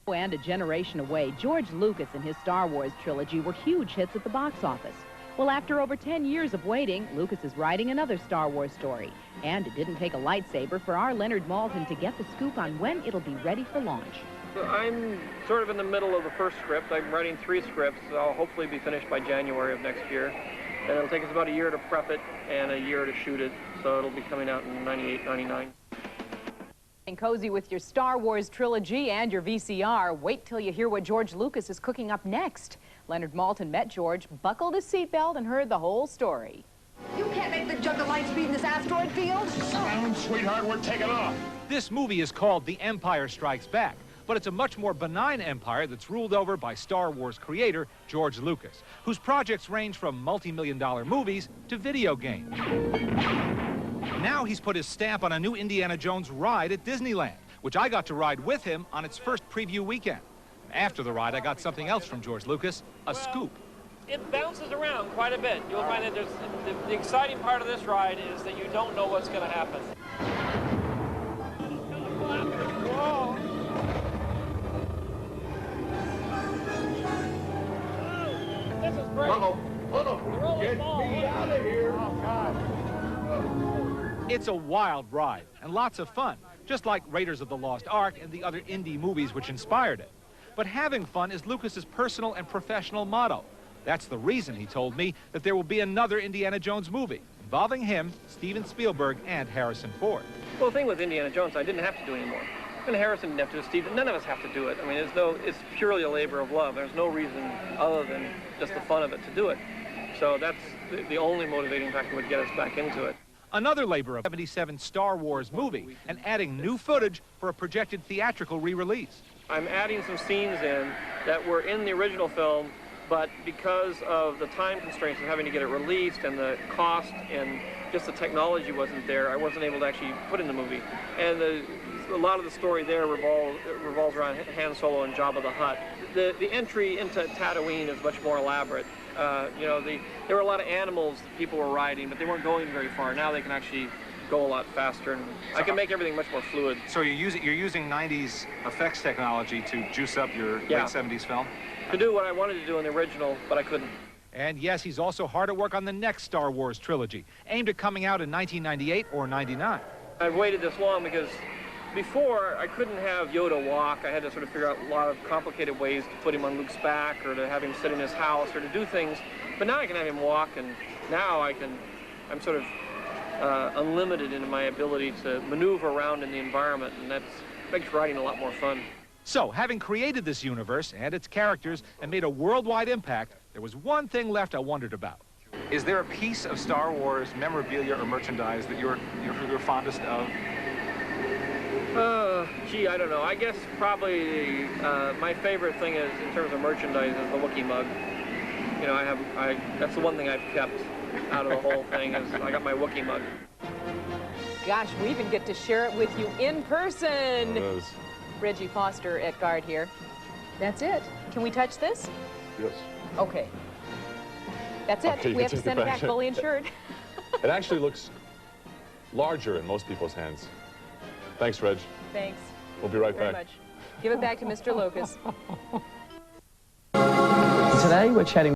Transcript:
And a generation away, George Lucas and his Star Wars trilogy were huge hits at the box office. Well, after over 10 years of waiting, Lucas is writing another Star Wars story. And it didn't take a lightsaber for our Leonard Maltin to get the scoop on when it'll be ready for launch. I'm sort of in the middle of the first script. I'm writing 3 scripts. I'll hopefully be finished by January of next year. And it'll take us about a year to prep it and a year to shoot it. So it'll be coming out in 98, 99. And cozy with your Star Wars trilogy and your VCR. Wait till you hear what George Lucas is cooking up next. Leonard Maltin met George, buckled his seatbelt, and heard the whole story. You can't make the junk of light speed in this asteroid field. Down, sweetheart, we're taking off. This movie is called The Empire Strikes Back, but it's a much more benign empire that's ruled over by Star Wars creator George Lucas, whose projects range from multi-million-dollar movies to video games. Now he's put his stamp on a new Indiana Jones ride at Disneyland, which I got to ride with him on its first preview weekend. After the ride, I got something else from George Lucas, a scoop. It bounces around quite a bit. You'll find that the exciting part of this ride is that you don't know what's going to happen. Whoa. This is great. Get me out of here. Oh, God. It's a wild ride and lots of fun, just like Raiders of the Lost Ark and the other indie movies which inspired it. But having fun is Lucas's personal and professional motto. That's the reason, he told me, that there will be another Indiana Jones movie involving him, Steven Spielberg, and Harrison Ford. Well, the thing with Indiana Jones, I didn't have to do anymore. And Harrison didn't have to do Steve. None of us have to do it. I mean, it's purely a labor of love. There's no reason other than just the fun of it to do it. So that's the only motivating factor would get us back into it. Another labor of 77 Star Wars movie and adding new footage for a projected theatrical re-release. I'm adding some scenes in that were in the original film, but because of the time constraints of having to get it released and the cost and just the technology wasn't there, I wasn't able to actually put in the movie. And a lot of the story there revolves around Han Solo and Jabba the Hutt. The entry into Tatooine is much more elaborate. You know, there were a lot of animals that people were riding, but they weren't going very far. Now they can actually go a lot faster, and I can make everything much more fluid. So you're using 90s effects technology to juice up your late 70s film? To do what I wanted to do in the original, but I couldn't. And yes, he's also hard at work on the next Star Wars trilogy, aimed at coming out in 1998 or 99. I've waited this long because before I couldn't have Yoda walk. I had to sort of figure out a lot of complicated ways to put him on Luke's back or to have him sit in his house or to do things. But now I can have him walk, and now I'm sort of unlimited in my ability to maneuver around in the environment, and that makes writing a lot more fun. So, having created this universe and its characters and made a worldwide impact, there was one thing left I wondered about. Is there a piece of Star Wars memorabilia or merchandise that you're fondest of? Gee, I don't know. I guess probably my favorite thing is, in terms of merchandise, is the Wookiee mug. You know, that's the one thing I've kept out of the whole thing is I got my Wookiee mug. Gosh, we even get to share it with you in person. It is. Reggie Foster at guard here. That's it. Can we touch this? Yes. Okay. That's it. Okay, We have to send it back fully insured. It actually looks larger in most people's hands. Thanks, Reg. Thanks. We'll be right Very back. much. Give it back to Mr. Lucas. Today we're chatting